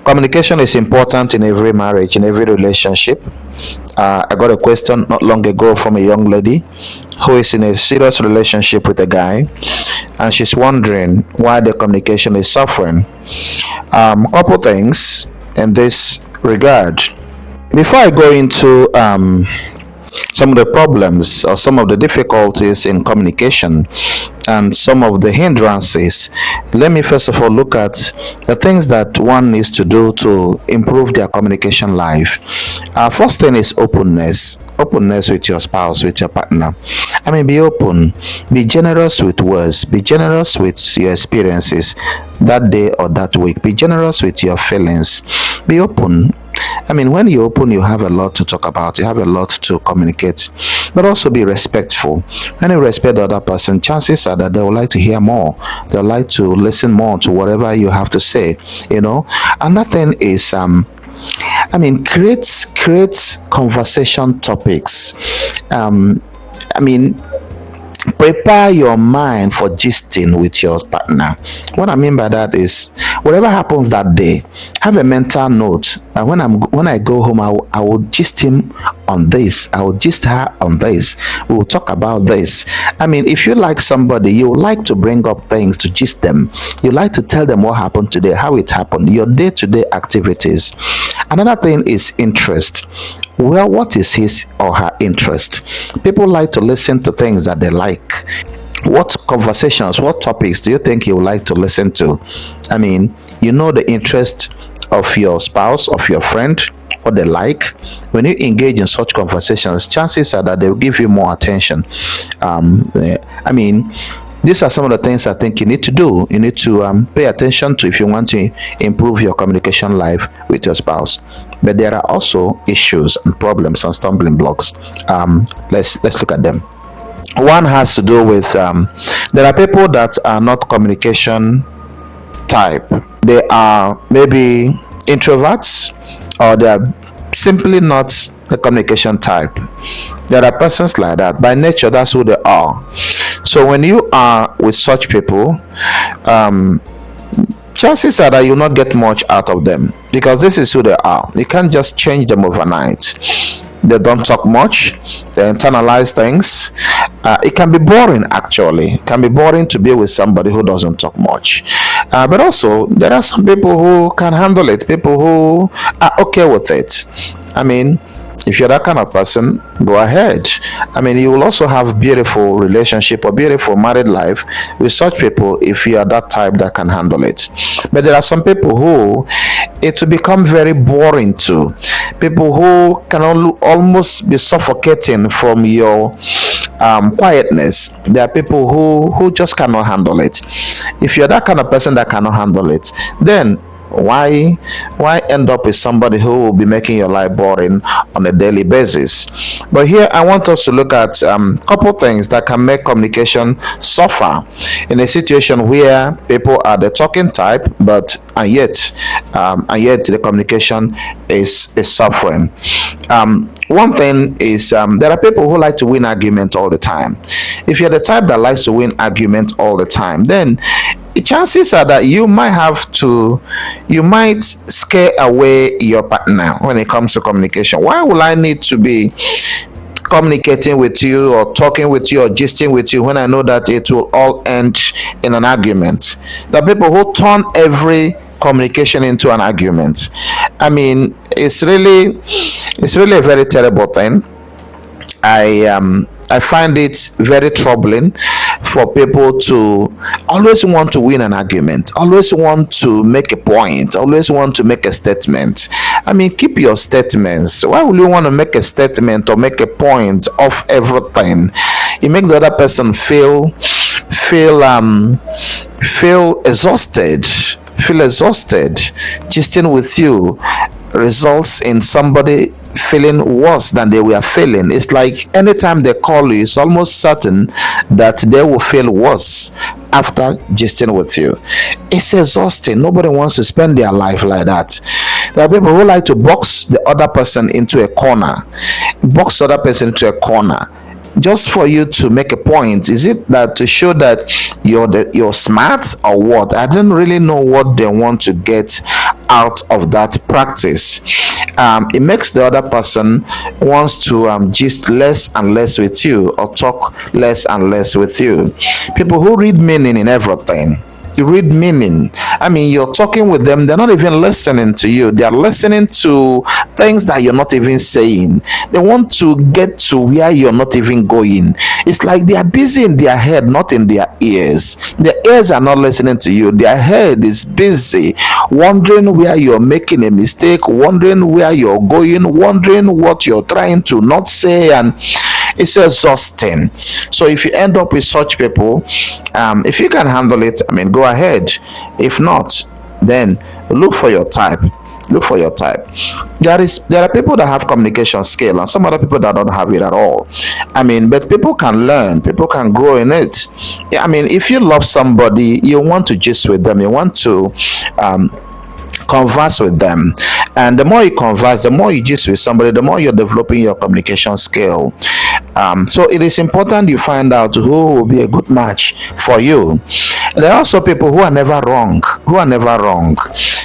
Communication is important in every marriage, in every relationship. I got a question not long ago from a young lady who is in a serious relationship with a guy, and she's wondering why the communication is suffering. Couple things in this regard. Before I go into some of the problems or some of the difficulties in communication and some of the hindrances, let me first of all look at the things that one needs to do to improve their communication life. First thing is openness with your spouse, with your partner. I mean, be open, be generous with words, be generous with your experiences that day or that week, be generous with your feelings, be open. I mean, when you open, you have a lot to talk about, you have a lot to communicate, but also be respectful. When you respect the other person, chances are that they would like to hear more, they would like to listen more to whatever you have to say. Another thing is create conversation topics. Prepare your mind for gisting with your partner. What I mean by that is, whatever happens that day, have a mental note. And when I go home, I will gist him on this. I will gist her on this. We will talk about this. I mean, if you like somebody, you like to bring up things to gist them. You like to tell them what happened today, how it happened, your day-to-day activities. Another thing is interest. Well, what is his or her interest? People like to listen to things that they like. What conversations, what topics do you think you would like to listen to? I mean, the interest of your spouse, of your friend, what they like. When you engage in such conversations, chances are that they will give you more attention. These are some of the things I think you need to do. You need to pay attention to if you want to improve your communication life with your spouse. But there are also issues and problems and stumbling blocks. Let's look at them. One has to do with there are people that are not communication type. They are maybe introverts, or they are simply not the communication type. There are persons like that. By nature, that's who they are. So when you are with such people, chances are that you'll not get much out of them, because this is who they are. You can't just change them overnight. They don't talk much. They internalize things. It can be boring, actually. It can be boring to be with somebody who doesn't talk much. But also, there are some people who can handle it, people who are okay with it. I mean, if you're that kind of person, go ahead. I mean, you will also have beautiful relationship or beautiful married life with such people if you are that type that can handle it. But there are some people who it will become very boring to. People who can almost be suffocating from your quietness. There are people who just cannot handle it. If you're that kind of person that cannot handle it, then why end up with somebody who will be making your life boring on a daily basis? But here I want us to look at a couple things that can make communication suffer in a situation where people are the talking type, and yet the communication is suffering. One thing is there are people who like to win argument all the time. If you're the type that likes to win argument all the time, then chances are that you might scare away your partner when it comes to communication. Why will I need to be communicating with you or talking with you or gisting with you when I know that it will all end in an argument? There are people who turn every communication into an argument. I mean, it's really a very terrible thing. I find it very troubling for people to always want to win an argument, always want to make a point, always want to make a statement. I mean, keep your statements. Why would you want to make a statement or make a point of everything? You make the other person feel exhausted. Gisting with you results in somebody feeling worse than they were feeling. It's like anytime they call you, it's almost certain that they will feel worse after gisting with you. It's exhausting. Nobody wants to spend their life like that. There are people who like to box the other person into a corner. just for you to make a point? Is it that to show that you're smart, or what? I don't really know what they want to get out of that practice. It makes the other person wants to gist less and less with you, or talk less and less with you. People who read meaning in everything, you read meaning. I mean, you're talking with them, they're not even listening to you. They are listening to things that you're not even saying. They want to get to where you're not even going. It's like they are busy in their head, not in their ears. Their ears are not listening to you. Their head is busy, wondering where you're making a mistake, wondering where you're going, wondering what you're trying to not say, and it's exhausting. So if you end up with such people, if you can handle it, I mean, go ahead. If not, then look for your type. Look for your type. There are people that have communication skill, and some other people that don't have it at all. I mean, but people can learn, people can grow in it. Yeah, I mean, if you love somebody, you want to gist with them, you want to converse with them, and the more you converse, the more you gist with somebody, the more you're developing your communication skill. So it is important you find out who will be a good match for you. There are also people who are never wrong,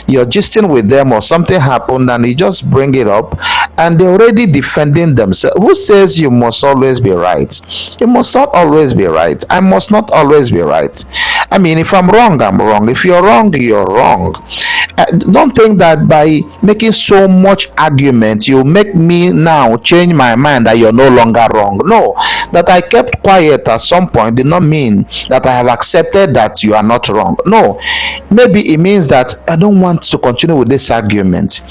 you're gisting with them, or something happened and you just bring it up, and they're already defending themselves. Who says you must always be right? You must not always be right. I must not always be right. I mean, if I'm wrong, I'm wrong. If you're wrong, you're wrong. Don't think that by making so much argument you make me now change my mind that you're no longer wrong. No, that I kept quiet at some point did not mean that I have accepted that you are not wrong. No, maybe it means that I don't want to continue with this argument.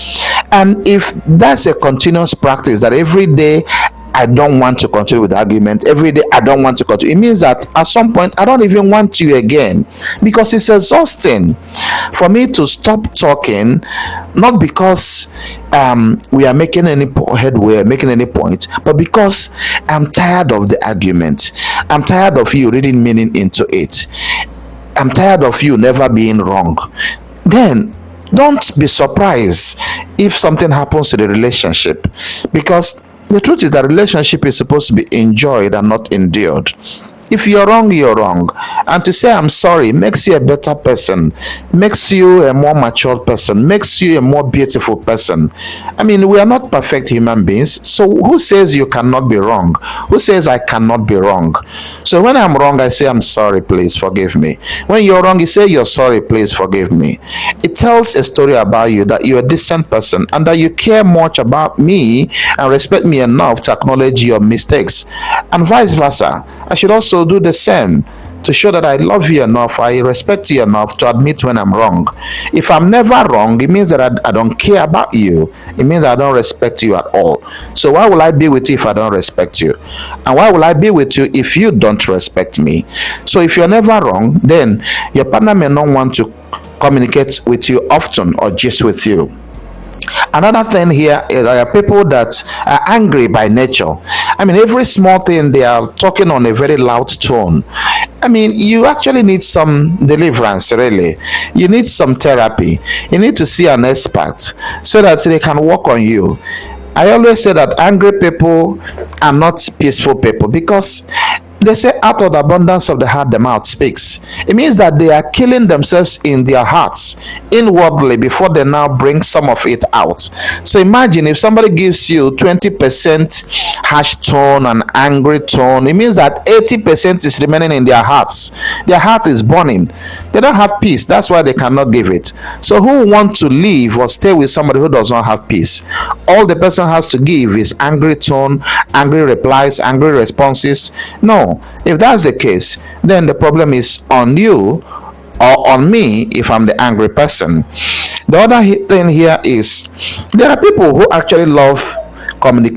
And if that's a continuous practice, that every day I don't want to continue with the argument, every day I don't want to continue, it means that at some point I don't even want you again, because it's exhausting for me to stop talking, not because we are making any headway, making any point, but because I'm tired of the argument. I'm tired of you reading meaning into it. I'm tired of you never being wrong. Then don't be surprised if something happens to the relationship, because the truth is that relationship is supposed to be enjoyed and not endured. If you're wrong, you're wrong. And to say I'm sorry makes you a better person, makes you a more matured person, makes you a more beautiful person. I mean, we are not perfect human beings. So who says you cannot be wrong? Who says I cannot be wrong? So when I'm wrong, I say I'm sorry, please forgive me. When you're wrong, you say you're sorry, please forgive me. It tells a story about you, that you're a decent person and that you care much about me and respect me enough to acknowledge your mistakes, and vice versa. I should also do the same to show that I love you enough, I respect you enough to admit when I'm wrong. If I'm never wrong, it means that I don't care about you. It means that I don't respect you at all. So why will I be with you if I don't respect you? And why will I be with you if you don't respect me? So if you're never wrong, then your partner may not want to communicate with you often or just with you. Another thing here is there are people that are angry by nature. I mean, every small thing they are talking on a very loud tone. I mean, you actually need some deliverance, really. You need some therapy. You need to see an expert so that they can work on you. I always say that angry people are not peaceful people, because they say out of the abundance of the heart the mouth speaks. It means that they are killing themselves in their hearts inwardly before they now bring some of it out. So imagine if somebody gives you 20% harsh tone and angry tone, it means that 80% is remaining in their hearts. Their heart is burning. They don't have peace. That's why they cannot give it. So who want to live or stay with somebody who does not have peace? All the person has to give is angry tone, angry replies, angry responses. No. If that's the case, then the problem is on you or on me if I'm the angry person. The other thing here is there are people who actually love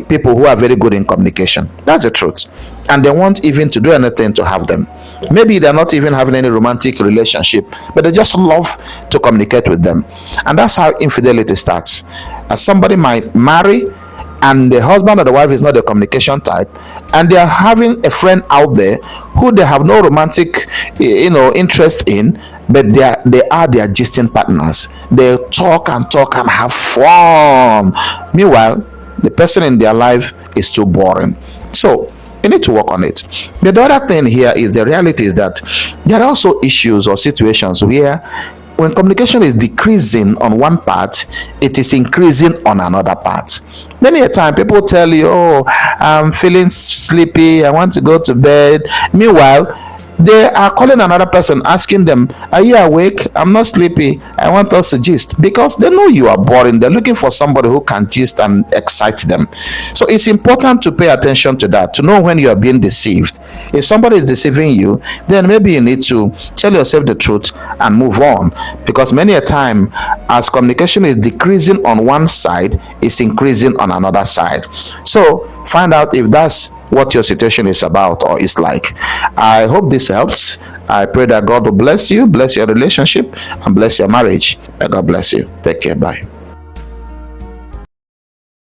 people who are very good in communication. That's the truth. And they want even to do anything to have them. Maybe they're not even having any romantic relationship, but they just love to communicate with them. And that's how infidelity starts. As somebody might marry, and the husband or the wife is not the communication type, and they are having a friend out there who they have no romantic interest in, but they are their gisting partners. They talk and have fun. Meanwhile, the person in their life is too boring. So You need to work on it. The other thing here is the reality is that there are also issues or situations where when communication is decreasing on one part, it is increasing on another part. Many a time people tell you, oh, I'm feeling sleepy, I want to go to bed. Meanwhile, they are calling another person asking them, are you awake? I'm not sleepy, I want us to gist, because they know you are boring. They're looking for somebody who can gist and excite them. So it's important to pay attention to that, to know when you are being deceived. If somebody is deceiving you, then maybe you need to tell yourself the truth and move on, because many a time as communication is decreasing on one side, it's increasing on another side. So find out if that's what your situation is about or is like. I hope this helps. I pray that God will bless you, bless your relationship, and bless your marriage. May God bless you. Take care. Bye.